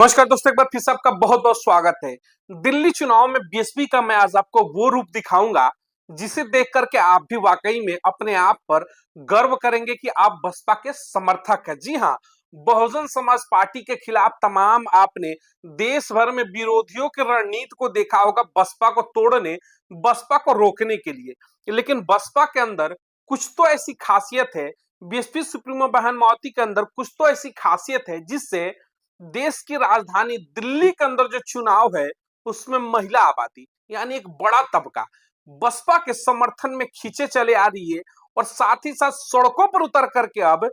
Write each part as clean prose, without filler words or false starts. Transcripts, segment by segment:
नमस्कार दोस्तों, एक बार फिर से आपका बहुत बहुत स्वागत है। दिल्ली चुनाव में बीएसपी का मैं आज आपको वो रूप दिखाऊंगा जिसे देख करके आप भी वाकई में अपने आप पर गर्व करेंगे कि आप बसपा के समर्थक हैं। जी हाँ, बहुजन समाज पार्टी के खिलाफ तमाम आपने देश भर में विरोधियों की रणनीति को देखा होगा, बसपा को तोड़ने, बसपा को रोकने के लिए। लेकिन बसपा के अंदर कुछ तो ऐसी खासियत है, बीएसपी सुप्रीमो बहन मायावती के अंदर कुछ तो ऐसी खासियत है जिससे देश की राजधानी दिल्ली के अंदर जो चुनाव है उसमें महिला आबादी यानी एक बड़ा तबका बसपा के समर्थन में खींचे चले आ रही है और साथ ही साथ सड़कों पर उतर करके अब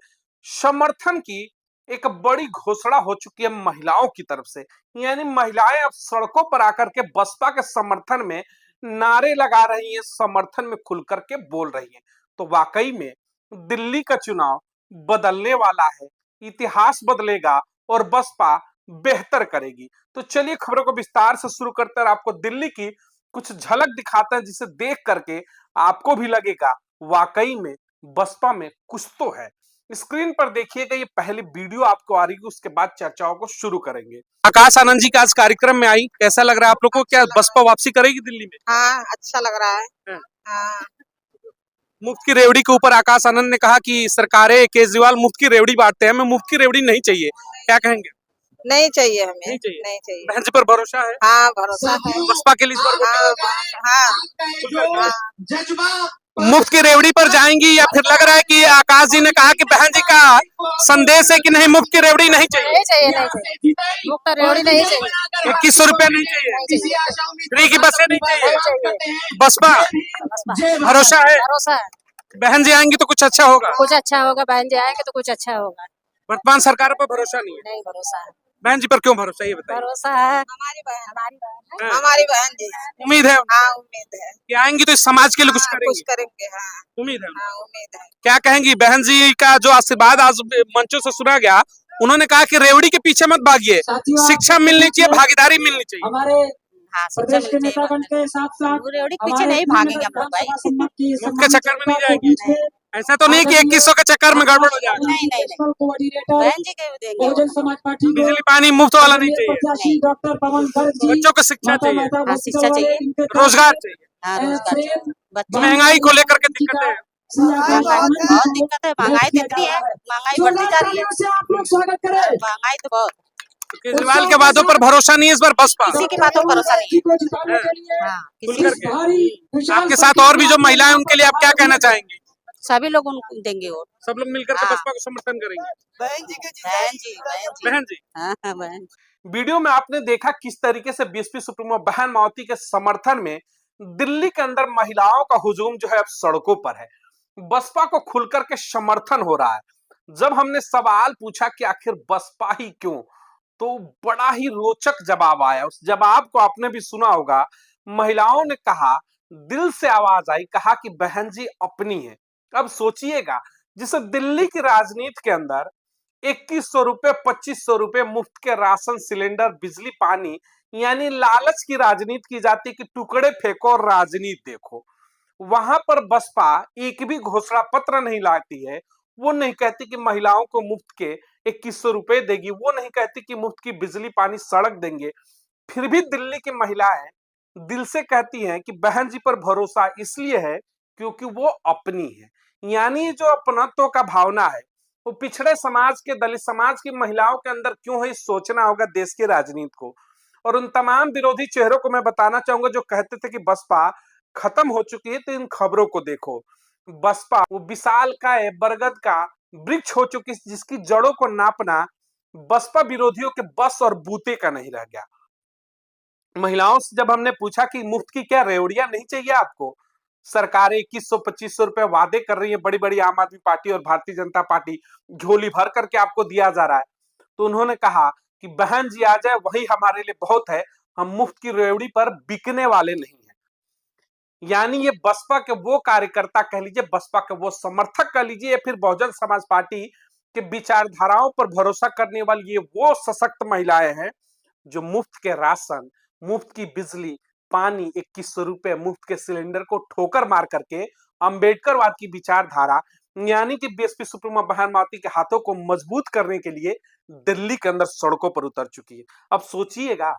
समर्थन की एक बड़ी घोषणा हो चुकी है महिलाओं की तरफ से। यानी महिलाएं अब सड़कों पर आकर के बसपा के समर्थन में नारे लगा रही हैं, समर्थन में खुल करके बोल रही हैं। तो वाकई में दिल्ली का चुनाव बदलने वाला है, इतिहास बदलेगा और बसपा बेहतर करेगी। तो चलिए खबरों को विस्तार से शुरू करते हैं और आपको दिल्ली की कुछ झलक दिखाते हैं जिसे देख करके आपको भी लगेगा वाकई में बसपा में कुछ तो है। स्क्रीन पर देखिएगा, ये पहली वीडियो आपको आ रही है, उसके बाद चर्चाओं को शुरू करेंगे। आकाश आनंद जी का आज कार्यक्रम में आई, कैसा लग रहा है आप लोग को? क्या बसपा वापसी करेगी दिल्ली में? हाँ, अच्छा लग रहा है। हाँ। मुफ्त की रेवड़ी के ऊपर आकाश आनंद ने कहा कि सरकारें केजरीवाल मुफ्त की रेवड़ी बांटते हैं, हमें मुफ्त की रेवड़ी नहीं चाहिए, क्या कहेंगे? नहीं चाहिए हमें, नहीं चाहिए। नहीं चाहिए। बहन जी पर भरोसा है? हाँ, भरोसा है। बसपा के लिए इस बार हाँ, हाँ। मुफ्त की रेवड़ी पर जाएंगी या फिर लग रहा है कि आकाश जी ने कहा कि बहन जी का संदेश है कि नहीं मुफ्त की रेवड़ी नहीं चाहिए? नहीं चाहिए, नहीं चाहिए। मुफ्त रेवड़ी नहीं चाहिए। 2100 रुपया नहीं चाहिए, फ्री की बसें नहीं चाहिए। बसपा भरोसा है? भरोसा है। बहन जी आएंगी तो कुछ अच्छा होगा? कुछ अच्छा होगा, बहन जी आएंगे तो कुछ अच्छा होगा। वर्तमान सरकार पर भरोसा नहीं है? नहीं भरोसा है। बहन जी पर क्यों भरोसा, ये बताइए। भरोसा है, हमारी बहन, हमारी बहन जी। उम्मीद है? हाँ, उम्मीद है कि आएंगी तो इस समाज के लिए कुछ करेंगी? कुछ करेंगे। हाँ, उम्मीद है? हाँ, उम्मीद है। क्या कहेंगी? बहन जी का जो आशीर्वाद आज मंचों से सुना गया, उन्होंने कहा कि रेवड़ी के पीछे मत भागिए, शिक्षा मिलनी चाहिए, भागीदारी मिलनी चाहिए। हमारे हाँ, प्रदेश के नेतागण के साथ साथ रेवड़ी के पीछे नहीं भागेंगे हम लोग भाई। मुफ्त के चक्कर में नहीं जाएंगे? ऐसा तो नहीं कि 2100 के चक्कर में गड़बड़ हो जाएगा? नहीं, नहीं। बहन जी के देंगे। बहुजन समाज पार्टी बिजली पानी मुफ्त वाला नहीं चाहिए? डॉक्टर पवन गर्ग जी, बच्चों को शिक्षा चाहिए, हाँ, शिक्षा चाहिए। रोजगार चाहिए। हाँ, रोजगार चाहिए। बच्चों महंगाई को लेकर के दिक्कत है? बहुत दिक्कत है, महंगाई तो इतनी है, महंगाई बढ़ती जा रही है। आप लोग स्वागत करें। महंगाई तो बहुत। केजरीवाल के वादों पर भरोसा नहीं है इस बार बसपा? किसी की बातों पर भरोसा नहीं है। हाँ, खुल किसी करके आपके साथ और भी जो महिलाएं उनके लिए आप क्या कहना चाहेंगे? सभी लोग उनको देंगे वोट। सब लोग मिलकर के हाँ। बसपा को समर्थन करेंगे? बहन जी। बहन जी, हाँ, बहन जी। वीडियो में आपने देखा किस तरीके से बीएसपी सुप्रीमो बहन मायावती के समर्थन में दिल्ली के अंदर महिलाओं का हुजूम जो है अब सड़कों पर है, बसपा को खुलकर के समर्थन हो रहा है। जब हमने सवाल पूछा कि आखिर बसपा ही क्यों, तो बड़ा ही रोचक जवाब आया। उस जवाब को आपने भी सुना होगा। महिलाओं ने कहा, दिल से आवाज आई, कहा कि बहन जी अपनी है। अब सोचिएगा, जिसे दिल्ली की राजनीति के अंदर 2100 रुपए 2500 रुपए मुफ्त के राशन, सिलेंडर, बिजली, पानी यानी लालच की राजनीति की जाती है कि टुकड़े फेंको और राजनीति देखो, वहां पर बसपा एक भी घोषणा पत्र नहीं लाती है। वो नहीं कहती कि महिलाओं को मुफ्त के 2100 रुपए देगी, वो नहीं कहती कि मुफ्त की बिजली, पानी, सड़क देंगे। फिर भी दिल्ली की महिलाएं दिल से कहती हैं कि बहन जी पर भरोसा इसलिए है क्योंकि वो अपनी है। यानी जो अपनत्व का भावना है वो पिछड़े समाज के, दलित समाज की महिलाओं के अंदर क्यों है, सोचना होगा देश की राजनीति को। और उन तमाम विरोधी चेहरों को मैं बताना चाहूंगा जो कहते थे कि बसपा खत्म हो चुकी है, तो इन खबरों को देखो। बसपा वो विशाल का है, बरगद का वृक्ष हो चुकी, जिसकी जड़ों को नापना बसपा विरोधियों के बस और बूते का नहीं रह गया। महिलाओं से जब हमने पूछा कि मुफ्त की क्या रेवड़ियां नहीं चाहिए आपको, सरकारें 2100-2500 रुपए वादे कर रही है, बड़ी बड़ी आम आदमी पार्टी और भारतीय जनता पार्टी झोली भर करके आपको दिया जा रहा है, तो उन्होंने कहा कि बहन जी आ जाए वही हमारे लिए बहुत है, हम मुफ्त की रेवड़ी पर बिकने वाले नहीं है। यानी ये बसपा के वो कार्यकर्ता कह लीजिए, बसपा के वो समर्थक कह लीजिए, या फिर बहुजन समाज पार्टी के विचारधाराओं पर भरोसा करने वाली ये वो सशक्त महिलाएं हैं जो मुफ्त के राशन, मुफ्त की बिजली, पानी, 2100 रुपए, मुफ्त के सिलेंडर को ठोकर मार करके अंबेडकरवाद की विचारधारा यानी कि बीएसपी सुप्रीमो बहन मायावती के हाथों को मजबूत करने के लिए दिल्ली के अंदर सड़कों पर उतर चुकी है। अब सोचिएगा,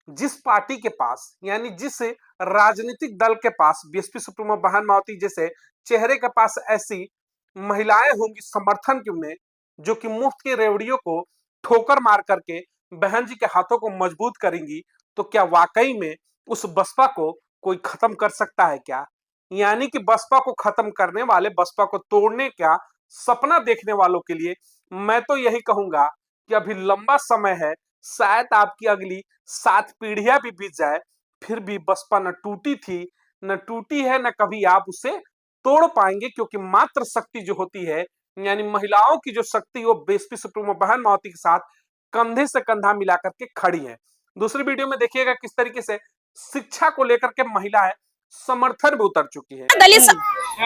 जिस पार्टी के पास, यानी जिस राजनीतिक दल के पास बीएसपी सुप्रीमो बहन मायावती जैसे चेहरे के पास ऐसी महिलाएं होंगी समर्थन के में, जो कि मुफ्त के रेवड़ियों को ठोकर मार करके बहन जी के हाथों को मजबूत करेंगी, तो क्या वाकई में उस बसपा को कोई खत्म कर सकता है क्या? यानी कि बसपा को खत्म करने वाले, बसपा को तोड़ने का सपना देखने वालों के लिए मैं तो यही कहूंगा कि अभी लंबा समय है, शायद आपकी अगली 7 पीढ़ियां भी बीत जाए, फिर भी बसपा न टूटी थी, न टूटी है, न कभी आप उसे तोड़ पाएंगे, क्योंकि मात्र शक्ति जो होती है, यानी महिलाओं की जो शक्ति, वो बीएसपी सुप्रीमो बहन मायावती के साथ कंधे से कंधा मिला करके खड़ी है। दूसरी वीडियो में देखिएगा किस तरीके से शिक्षा को लेकर के महिलाएं समर्थन में उतर चुकी है।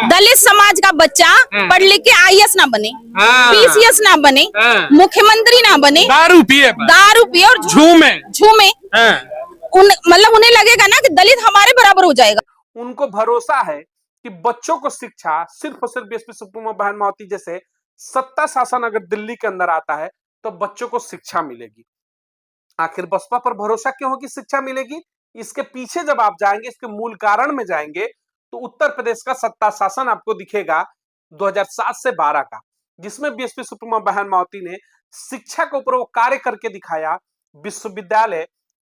दलित समाज का बच्चा पढ़ लिख के आईएएस ना बने, पीसीएस ना बने, मुख्यमंत्री ना बने, दारू पिए और झूमे मतलब उन्हें लगेगा ना कि दलित हमारे बराबर हो जाएगा। उनको भरोसा है कि बच्चों को शिक्षा सिर्फ और सिर्फ बीएसपी सुप्रीमो बहन मायावती जैसे सत्ता शासन अगर दिल्ली के अंदर आता है तो बच्चों को शिक्षा मिलेगी। आखिर बसपा पर भरोसा क्यों हो कि शिक्षा मिलेगी? इसके पीछे जब आप जाएंगे, इसके मूल कारण में जाएंगे, तो उत्तर प्रदेश का सत्ता शासन आपको दिखेगा 2007 से 12 का, जिसमें बीएसपी सुप्रीमो बहन मायावती ने शिक्षा के ऊपर वो कार्य करके दिखाया। विश्वविद्यालय,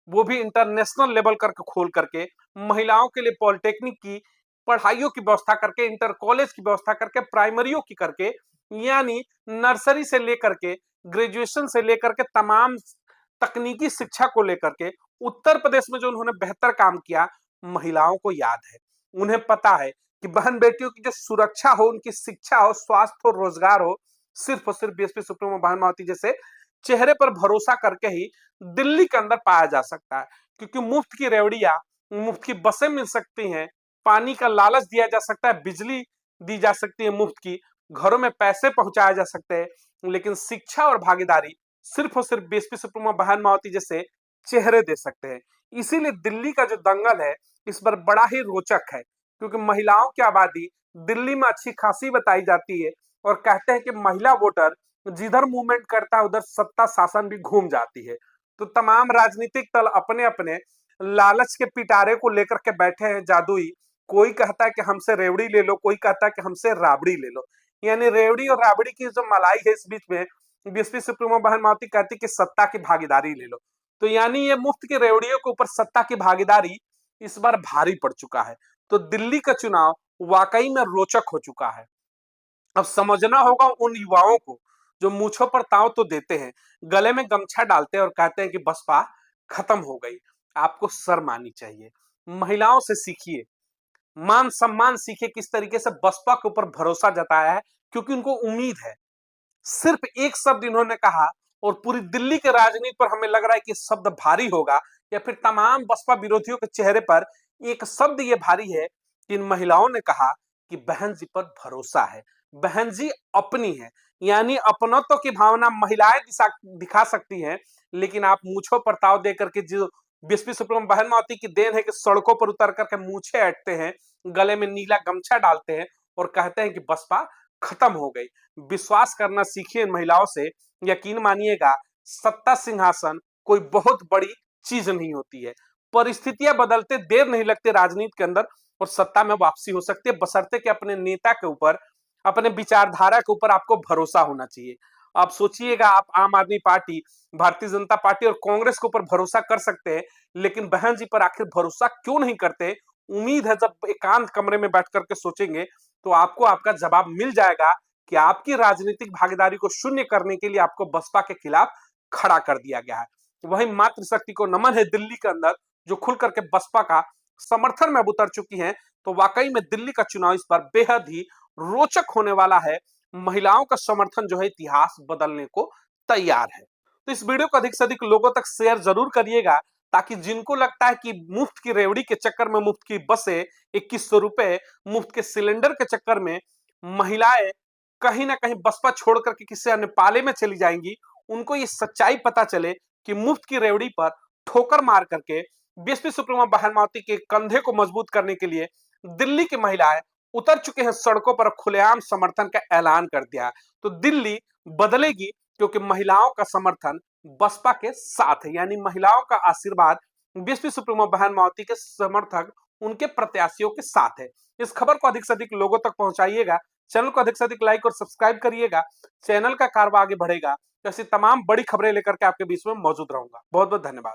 वो भी इंटरनेशनल लेवल करके खोल करके, महिलाओं के लिए पॉलिटेक्निक की पढ़ाइयों की व्यवस्था करके, इंटर कॉलेज की व्यवस्था करके, प्राइमरियों की करके, यानी नर्सरी से लेकर के ग्रेजुएशन से लेकर के तमाम तकनीकी शिक्षा को लेकर के उत्तर प्रदेश में जो उन्होंने बेहतर काम किया, महिलाओं को याद है। उन्हें पता है कि बहन बेटियों की जो सुरक्षा हो, उनकी शिक्षा हो, स्वास्थ्य हो, रोजगार हो, सिर्फ और सिर्फ बीएसपी सुप्रीमो बहन मायावती जैसे चेहरे पर भरोसा करके ही दिल्ली के अंदर पाया जा सकता है। क्योंकि मुफ्त की रेवड़ियां, मुफ्त की बसें मिल सकती हैं, पानी का लालच दिया जा सकता है, बिजली दी जा सकती है मुफ्त की, घरों में पैसे पहुंचाए जा सकते हैं, लेकिन शिक्षा और भागीदारी सिर्फ और सिर्फ बीएसपी सुप्रीमो बहन मायावती जैसे चेहरे दे सकते हैं। इसीलिए दिल्ली का जो दंगल है इस पर बड़ा ही रोचक है, क्योंकि महिलाओं की आबादी दिल्ली में अच्छी खासी बताई जाती है, और कहते हैं कि महिला वोटर जिधर मूवमेंट करता है उधर सत्ता शासन भी घूम जाती है। तो तमाम राजनीतिक दल अपने अपने लालच के पिटारे को लेकर के बैठे हैं जादुई। कोई कहता है कि हमसे रेवड़ी ले लो, कोई कहता है कि हमसे राबड़ी ले लो, यानी रेवड़ी और राबड़ी की जो मलाई है, इस बीच में बीएसपी सुप्रीमो बहन मायावती कहती कि सत्ता की भागीदारी ले लो। तो यानी ये मुफ्त के रेवड़ियों के ऊपर सत्ता की भागीदारी इस बार भारी पड़ चुका है। तो दिल्ली का चुनाव वाकई में रोचक हो चुका है। अब समझना होगा उन युवाओं को जो मूंछों पर ताव तो देते हैं, गले में गमछा डालते हैं और कहते हैं कि बसपा खत्म हो गई। आपको शर्म आनी चाहिए। महिलाओं से सीखिए, मान सम्मान सीखिए, किस तरीके से बसपा के ऊपर भरोसा जताया है, क्योंकि उनको उम्मीद है। सिर्फ एक शब्द इन्होंने कहा और पूरी दिल्ली के राजनीति पर हमें लग रहा है कि शब्द भारी होगा, या फिर तमाम बसपा विरोधियों के चेहरे पर एक शब्द ये भारी है कि इन महिलाओं ने कहा कि बहन जी पर भरोसा है, बहन जी अपनी है। यानी अपनत्व की भावना महिलाएं दिखा सकती हैं, लेकिन आप मूंछों पर ताव देकर के, जो बीएसपी सुप्रीमो बहन मायावती की देन है कि सड़कों पर उतर करके मूंछें ऐंठते हैं, गले में नीला गमछा डालते हैं और कहते हैं कि बसपा खत्म हो गई। विश्वास करना सीखिए इन महिलाओं से। यकीन मानिएगा, सत्ता सिंहासन कोई बहुत बड़ी चीज नहीं होती है। परिस्थितियां बदलते देर नहीं लगती राजनीति के अंदर, और सत्ता में वापसी हो सकती है, बशर्ते कि अपने नेता के ऊपर, अपने विचारधारा के ऊपर आपको भरोसा होना चाहिए। आप सोचिएगा, आप आम आदमी पार्टी, भारतीय जनता पार्टी और कांग्रेस के ऊपर भरोसा कर सकते हैं, लेकिन बहन जी पर आखिर भरोसा क्यों नहीं करते? उम्मीद है जब एकांत कमरे में बैठ करके सोचेंगे तो आपको आपका जवाब मिल जाएगा कि आपकी राजनीतिक भागीदारी को शून्य करने के लिए आपको बसपा के खिलाफ खड़ा कर दिया गया है। वही मातृशक्ति को नमन है दिल्ली के अंदर, जो खुल करके बसपा का समर्थन में अब उतर चुकी है। तो वाकई में दिल्ली का चुनाव इस बार बेहद ही रोचक होने वाला है। महिलाओं का समर्थन जो है इतिहास बदलने को तैयार है। तो इस वीडियो को अधिक से अधिक लोगों तक शेयर जरूर करिएगा, ताकि जिनको लगता है कि मुफ्त की रेवड़ी के चक्कर में, मुफ्त की बसें, 2100 रुपए, मुफ्त के सिलेंडर के चक्कर में महिलाएं कहीं ना कहीं बसपा छोड़ करके किसी अन्य पाले में चली जाएंगी, उनको ये सच्चाई पता चले कि मुफ्त की रेवड़ी पर ठोकर मार करके बीएसपी सुप्रीमो बहन मायावती के कंधे को मजबूत करने के लिए दिल्ली की महिलाएं उतर चुके हैं सड़कों पर, खुलेआम समर्थन का ऐलान कर दिया। तो दिल्ली बदलेगी, क्योंकि महिलाओं का समर्थन बसपा के साथ है, यानी महिलाओं का आशीर्वाद बीएसपी सुप्रीमो बहन मायावती के समर्थक उनके प्रत्याशियों के साथ है। इस खबर को अधिक से अधिक लोगों तक पहुंचाइएगा, चैनल को अधिक से अधिक लाइक और सब्सक्राइब करिएगा। चैनल का कारवा आगे बढ़ेगा, ऐसी तमाम बड़ी खबरें लेकर के आपके बीच में मौजूद रहूंगा। बहुत बहुत धन्यवाद।